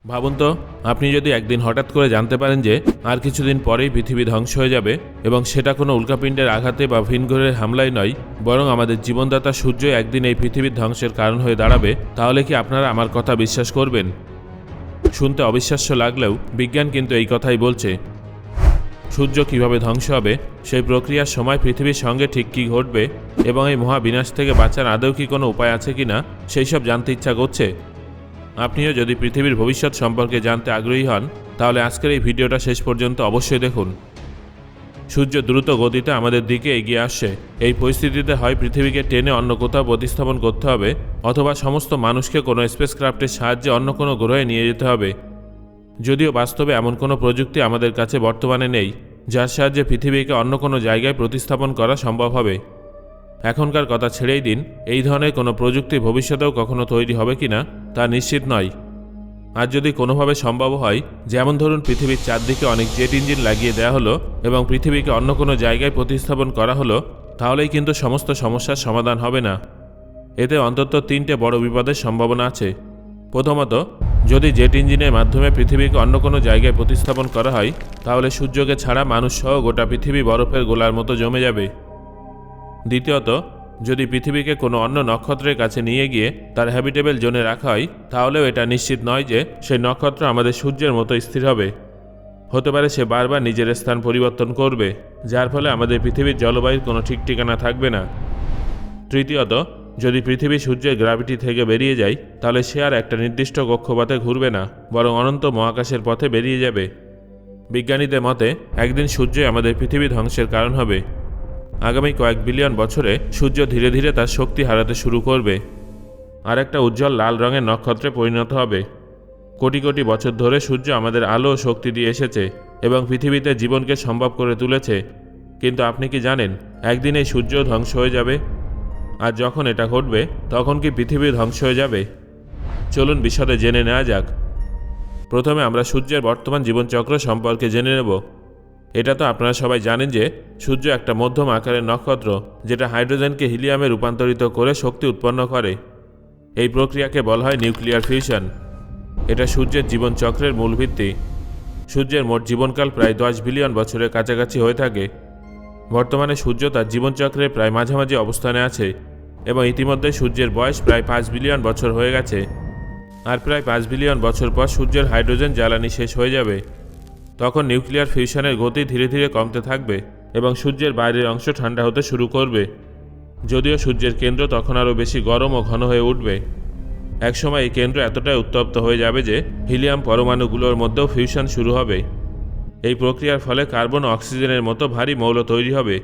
ভাবুন তো, আপনি যদি একদিন হঠাৎ করে জানতে পারেন যে আর কিছুদিন পরেই পৃথিবী ধ্বংস হয়ে যাবে এবং সেটা কোনো উল্কাপিণ্ডের আঘাতে বা ভিনগ্রহের হামলায় নয়, বরং আমাদের জীবনদাতা সূর্য একদিন এই পৃথিবীর ধ্বংসের কারণ হয়ে দাঁড়াবে, তাহলে কি আপনারা আমার কথা বিশ্বাস করবেন? শুনতে অবিশ্বাস্য লাগলেও বিজ্ঞান কিন্তু এই কথাই বলছে। সূর্য কিভাবে ধ্বংস হবে, সেই প্রক্রিয়ার সময় পৃথিবীর সঙ্গে ঠিক কী ঘটবে এবং এই মহাবিনাশ থেকে বাঁচার আদৌ কি কোনো উপায় আছে কিনা সেই সব জানতে ইচ্ছা করছে। আপনিও যদি পৃথিবীর ভবিষ্যৎ সম্পর্কে জানতে আগ্রহী হন, তাহলে আজকের এই ভিডিওটা শেষ পর্যন্ত অবশ্যই দেখুন। সূর্য দ্রুত গতিতে আমাদের দিকে এগিয়ে আসছে। এই পরিস্থিতিতে হয় পৃথিবীকে টেনে অন্য কোথাও প্রতিস্থাপন করতে হবে, অথবা সমস্ত মানুষকে কোনো স্পেসক্রাফটের সাহায্যে অন্য কোনো গ্রহে নিয়ে যেতে হবে। যদিও বাস্তবে এমন কোনো প্রযুক্তি আমাদের কাছে বর্তমানে নেই যার সাহায্যে পৃথিবীকে অন্য কোনো জায়গায় প্রতিস্থাপন করা সম্ভব হবে। এখনকার কথা ছেড়েই দিন, এই ধরনের কোনো প্রযুক্তি ভবিষ্যতেও কখনো তৈরি হবে কিনা তা নিশ্চিত নয়। আর যদি কোনোভাবে সম্ভব হয়, যেমন ধরুন পৃথিবীর চারদিকে অনেক জেট ইঞ্জিন লাগিয়ে দেওয়া হলো এবং পৃথিবীকে অন্য কোনো জায়গায় প্রতিস্থাপন করা হলো, তাহলেই কিন্তু সমস্ত সমস্যার সমাধান হবে না। এতে অন্তত তিনটে বড় বিপদের সম্ভাবনা আছে। প্রথমত, যদি জেট ইঞ্জিনের মাধ্যমে পৃথিবীকে অন্য কোনো জায়গায় প্রতিস্থাপন করা হয়, তাহলে সূর্যকে ছাড়া মানুষসহ গোটা পৃথিবী বরফের গোলার মতো জমে যাবে। দ্বিতীয়ত, যদি পৃথিবীকে কোনো অন্য নক্ষত্রের কাছে নিয়ে গিয়ে তার হ্যাবিটেবল জোনে রাখা হয়, তাহলেও এটা নিশ্চিত নয় যে সেই নক্ষত্র আমাদের সূর্যের মতো স্থির হবে। হতে পারে সে বারবার নিজের স্থান পরিবর্তন করবে, যার ফলে আমাদের পৃথিবীর জলবায়ুর কোনো ঠিক ঠিকানা থাকবে না। তৃতীয়ত, যদি পৃথিবী সূর্যের গ্র্যাভিটি থেকে বেরিয়ে যায়, তাহলে সে আর একটা নির্দিষ্ট কক্ষপথে ঘুরবে না, বরং অনন্ত মহাকাশের পথে বেরিয়ে যাবে। বিজ্ঞানীদের মতে একদিন সূর্যই আমাদের পৃথিবী ধ্বংসের কারণ হবে। আগামী কয়েক বিলিয়ন বছরে সূর্য ধীরে ধীরে তার শক্তি হারাতে শুরু করবে আর একটা উজ্জ্বল লাল রঙের নক্ষত্রে পরিণত হবে। কোটি কোটি বছর ধরে সূর্য আমাদের আলো ও শক্তি দিয়ে এসেছে এবং পৃথিবীতে জীবনকে সম্ভব করে তুলেছে। কিন্তু আপনি কি জানেন, একদিন এই সূর্য ধ্বংস হয়ে যাবে? আর যখন এটা ঘটবে, তখন কি পৃথিবী ধ্বংস হয়ে যাবে? চলুন বিশদে জেনে নেওয়া যাক। প্রথমে আমরা সূর্যের বর্তমান জীবনচক্র সম্পর্কে জেনে নেব। এটা তো আপনারা সবাই জানেন যে সূর্য একটা মধ্যম আকারের নক্ষত্র, যেটা হাইড্রোজেনকে হিলিয়ামে রূপান্তরিত করে শক্তি উৎপন্ন করে। এই প্রক্রিয়াকে বলা হয় নিউক্লিয়ার ফিউশন। এটা সূর্যের জীবনচক্রের মূল ভিত্তি। সূর্যের মোট জীবনকাল প্রায় 10 বিলিয়ন বছরের কাছাকাছি হয়ে থাকে। বর্তমানে সূর্য তার জীবনচক্রের প্রায় মাঝামাঝি অবস্থানে আছে এবং ইতিমধ্যে সূর্যের বয়স প্রায় 5 বিলিয়ন বছর হয়ে গেছে। আর প্রায় 5 বিলিয়ন বছর পর সূর্যের হাইড্রোজেন জ্বালানি শেষ হয়ে যাবে। তখন নিউক্লিয়ার ফিউশনের গতি ধীরে ধীরে কমতে থাকবে এবং সূর্যের বাইরের অংশ ঠান্ডা হতে শুরু করবে। যদিও সূর্যের কেন্দ্র তখন আরও বেশি গরম ও ঘন হয়ে উঠবে। একসময় এই কেন্দ্র এতটাই উত্তপ্ত হয়ে যাবে যে হিলিয়াম পরমাণুগুলোর মধ্যেও ফিউশন শুরু হবে। এই প্রক্রিয়ার ফলে কার্বন ও অক্সিজেনের মতো ভারী মৌল তৈরি হবে।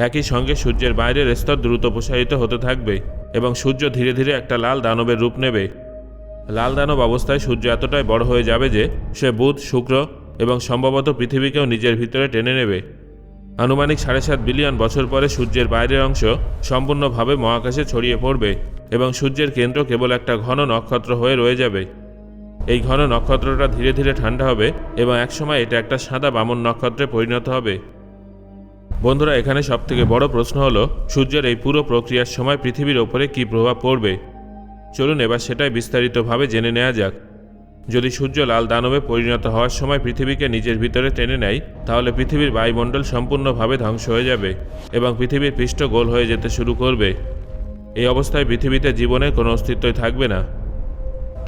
একই সঙ্গে সূর্যের বাইরের স্তর দ্রুত প্রসারিত হতে থাকবে এবং সূর্য ধীরে ধীরে একটা লাল দানবের রূপ নেবে। লাল দানব অবস্থায় সূর্য এতটাই বড় হয়ে যাবে যে সে বুধ, শুক্র এবং সম্ভবত পৃথিবীকেও নিজের ভিতরে টেনে নেবে। আনুমানিক 7.5 বিলিয়ন বছর পরে সূর্যের বাইরের অংশ সম্পূর্ণভাবে মহাকাশে ছড়িয়ে পড়বে এবং সূর্যের কেন্দ্র কেবল একটা ঘন নক্ষত্র হয়ে রয়ে যাবে। এই ঘন নক্ষত্রটা ধীরে ধীরে ঠান্ডা হবে এবং একসময় এটা একটা সাদা বামন নক্ষত্রে পরিণত হবে। বন্ধুরা, এখানে সবথেকে বড় প্রশ্ন হলো, সূর্যের এই পুরো প্রক্রিয়ার সময় পৃথিবীর ওপরে কী প্রভাব পড়বে। চলুন এবার সেটাই বিস্তারিতভাবে জেনে নেওয়া যাক। যদি সূর্য লাল দানবে পরিণত হওয়ার সময় পৃথিবীকে নিজের ভিতরে টেনে নেয়, তাহলে পৃথিবীর বায়ুমণ্ডল সম্পূর্ণভাবে ধ্বংস হয়ে যাবে এবং পৃথিবীর পৃষ্ঠ গোল হয়ে যেতে শুরু করবে। এই অবস্থায় পৃথিবীতে জীবনের কোনো অস্তিত্বই থাকবে না।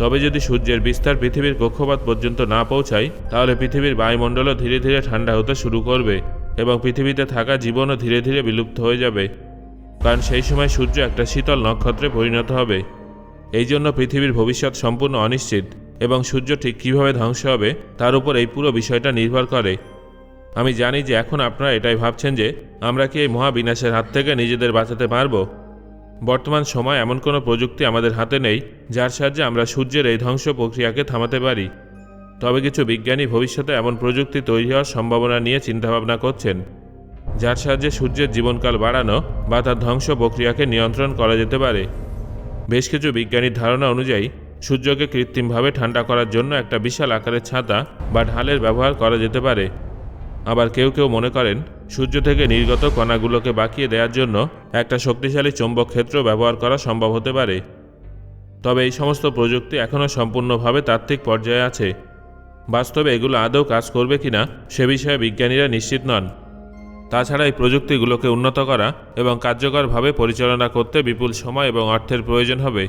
তবে যদি সূর্যের বিস্তার পৃথিবীর কক্ষপথ পর্যন্ত না পৌঁছায়, তাহলে পৃথিবীর বায়ুমণ্ডলও ধীরে ধীরে ঠান্ডা হতে শুরু করবে এবং পৃথিবীতে থাকা জীবনও ধীরে ধীরে বিলুপ্ত হয়ে যাবে, কারণ সেই সময় সূর্য একটা শীতল নক্ষত্রে পরিণত হবে। এই জন্য পৃথিবীর ভবিষ্যৎ সম্পূর্ণ অনিশ্চিত এবং সূর্য ঠিক কীভাবে ধ্বংস হবে তার উপর এই পুরো বিষয়টা নির্ভর করে। আমি জানি যে এখন আপনারা এটাই ভাবছেন যে আমরা কি এই মহাবিনাশের হাত থেকে নিজেদের বাঁচাতে পারব। বর্তমান সময় এমন কোনো প্রযুক্তি আমাদের হাতে নেই যার সাহায্যে আমরা সূর্যের এই ধ্বংস প্রক্রিয়াকে থামাতে পারি। তবে কিছু বিজ্ঞানী ভবিষ্যতে এমন প্রযুক্তি তৈরি হওয়ার সম্ভাবনা নিয়ে চিন্তাভাবনা করছেন, যার সাহায্যে সূর্যের জীবনকাল বাড়ানো বা তার ধ্বংস প্রক্রিয়াকে নিয়ন্ত্রণ করা যেতে পারে। বেশ কিছু বিজ্ঞানীর ধারণা অনুযায়ী সূর্যকে কৃত্রিমভাবে ঠান্ডা করার জন্য একটা বিশাল আকারের ছাতা বা ঢালের ব্যবহার করা যেতে পারে। আবার কেউ কেউ মনে করেন সূর্য থেকে নির্গত কণাগুলোকে বাঁকিয়ে দেওয়ার জন্য একটা শক্তিশালী চৌম্বক ক্ষেত্র ব্যবহার করা সম্ভব হতে পারে। তবে এই সমস্ত প্রযুক্তি এখনও সম্পূর্ণভাবে তাত্ত্বিক পর্যায়ে আছে। বাস্তবে এগুলো আদৌ কাজ করবে কিনা সে বিষয়ে বিজ্ঞানীরা নিশ্চিত নন। তাছাড়া এই প্রযুক্তিগুলোকে উন্নত করা এবং কার্যকরভাবে পরিচালনা করতে বিপুল সময় এবং অর্থের প্রয়োজন হবে।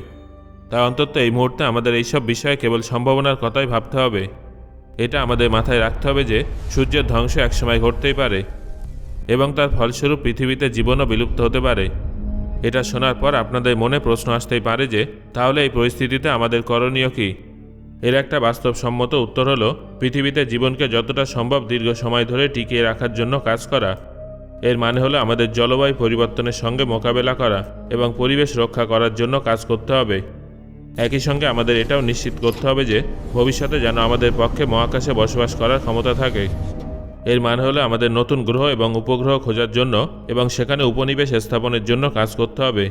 তাই অন্তত এই মুহূর্তে আমাদের এইসব বিষয়ে কেবল সম্ভাবনার কথাই ভাবতে হবে। এটা আমাদের মাথায় রাখতে হবে যে সূর্যের ধ্বংস একসময় ঘটতেই পারে এবং তার ফলস্বরূপ পৃথিবীতে জীবনও বিলুপ্ত হতে পারে। এটা শোনার পর আপনাদের মনে প্রশ্ন আসতেই পারে যে তাহলে এই পরিস্থিতিতে আমাদের করণীয় কী? এর একটা বাস্তবসম্মত উত্তর হলো পৃথিবীতে জীবনকে যতটা সম্ভব দীর্ঘ সময় ধরে টিকিয়ে রাখার জন্য কাজ করা। এর মানে হলো আমাদের জলবায়ু পরিবর্তনের সঙ্গে মোকাবেলা করা এবং পরিবেশ রক্ষা করার জন্য কাজ করতে হবে। একই সঙ্গে আমাদের এটাও নিশ্চিত করতে হবে যে ভবিষ্যতে যেন আমাদের পক্ষে মহাকাশে বসবাস করার ক্ষমতা থাকে। এর মানে হলো আমাদের নতুন গ্রহ এবং উপগ্রহ খোঁজার জন্য এবং সেখানে উপনিবেশ স্থাপনের জন্য কাজ করতে হবে।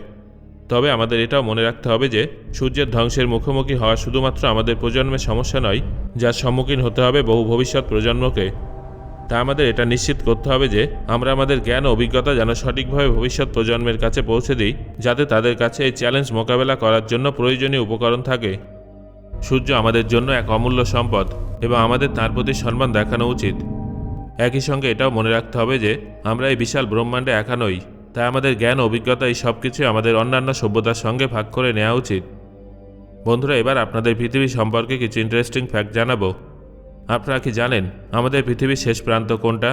তবে আমাদের এটাও মনে রাখতে হবে যে সূর্যের ধ্বংসের মুখোমুখি হওয়া শুধুমাত্র আমাদের প্রজন্মের সমস্যা নয়, যার সম্মুখীন হতে হবে বহু ভবিষ্যৎ প্রজন্মকে। তা আমাদের এটা নিশ্চিত করতে হবে যে আমরা আমাদের জ্ঞান ও অভিজ্ঞতা যেন সঠিকভাবে ভবিষ্যৎ প্রজন্মের কাছে পৌঁছে দিই, যাতে তাদের কাছে এই চ্যালেঞ্জ মোকাবেলা করার জন্য প্রয়োজনীয় উপকরণ থাকে। সূর্য আমাদের জন্য এক অমূল্য সম্পদ এবং আমাদের তার প্রতি সম্মান দেখানো উচিত। একই সঙ্গে এটাও মনে রাখতে হবে যে আমরা এই বিশাল ব্রহ্মাণ্ডে একা নই, তাই আমাদের জ্ঞান অভিজ্ঞতা এই সব কিছু আমাদের অন্যান্য সভ্যতার সঙ্গে ভাগ করে নেওয়া উচিত। বন্ধুরা, এবার আপনাদের পৃথিবী সম্পর্কে কিছু ইন্টারেস্টিং ফ্যাক্ট জানাবো। আপনারা কি জানেন আমাদের পৃথিবীর শেষ প্রান্ত কোনটা?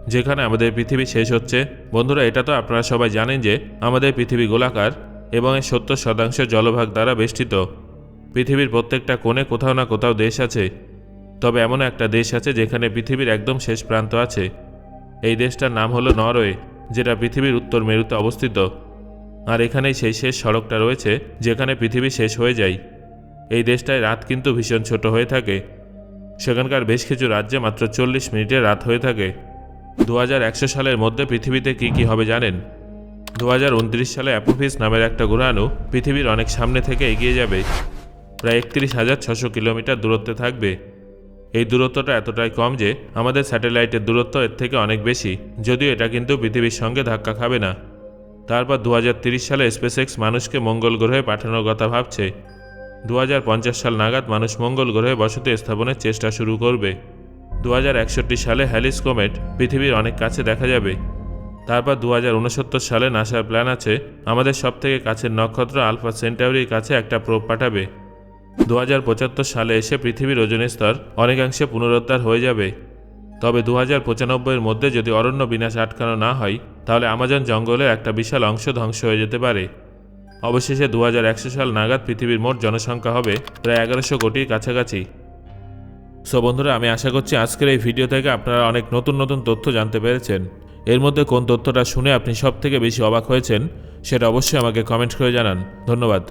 যেখানে আমাদের পৃথিবী শেষ হচ্ছে? বন্ধুরা, এটা তো আপনারা সবাই জানেন যে আমাদের পৃথিবী গোলাকার এবং এর 70% জলভাগ দ্বারা বেষ্টিত। পৃথিবীর প্রত্যেকটা কোণে কোথাও না কোথাও দেশ আছে। তবে এমন একটা দেশ আছে যেখানে পৃথিবীর একদম শেষ প্রান্ত আছে। এই দেশটার নাম হলো নরওয়ে, যেটা পৃথিবীর উত্তর মেরুতে অবস্থিত। আর এখানেই সেই শেষ সড়কটা রয়েছে যেখানে পৃথিবী শেষ হয়ে যায়। এই দেশটায় রাত কিন্তু ভীষণ ছোট হয়ে থাকে। সেখানকার বেশ কিছু রাজ্যে মাত্র 40 মিনিটে রাত হয়ে থাকে। 2100 সালের মধ্যে পৃথিবীতে কি হবে জানেন? 2029 সালে অ্যাপোফিস নামের একটা গ্রহাণু পৃথিবীর অনেক সামনে থেকে এগিয়ে যাবে। প্রায় 31,600 কিলোমিটার দূরত্বে থাকবে। এই দূরত্বটা এতটাই কম যে আমাদের স্যাটেলাইটের দূরত্ব এর থেকে অনেক বেশি, যদিও এটা কিন্তু পৃথিবীর সঙ্গে ধাক্কা খাবে না। তারপর 2030 সালে স্পেসএক্স মানুষকে মঙ্গল গ্রহে পাঠানোর কথা ভাবছে। 2050 সাল নাগাদ মানুষ মঙ্গল গ্রহে বসতি স্থাপনের চেষ্টা শুরু করবে। 2061 সালে হ্যালিস কোমেট পৃথিবীর অনেক কাছে দেখা যাবে। তারপর 2069 সালে নাসার প্ল্যান আছে আমাদের সবথেকে কাছের নক্ষত্র আলফা সেন্টাউরির কাছে একটা প্রোব পাঠাবে। 2075 সালে এসে পৃথিবীর ওজনের স্তর অনেকাংশে পুনরুদ্ধার হয়ে যাবে। তবে 2095-এর মধ্যে যদি অরণ্য বিনাশ আটকানো না হয়, তাহলে আমাজন জঙ্গলের একটা বিশাল অংশ ধ্বংস হয়ে যেতে পারে। অবশেষে 2100 সাল নাগাদ পৃথিবীর মোট জনসংখ্যা হবে প্রায় 1100 কোটির কাছাকাছি। সো বন্ধুরা, আমি আশা করছি আজকের এই ভিডিও থেকে আপনারা অনেক নতুন নতুন তথ্য জানতে পেরেছেন। এর মধ্যে কোন তথ্যটা শুনে আপনি সবথেকে বেশি অবাক হয়েছেন সেটা অবশ্যই আমাকে কমেন্ট করে জানান। ধন্যবাদ।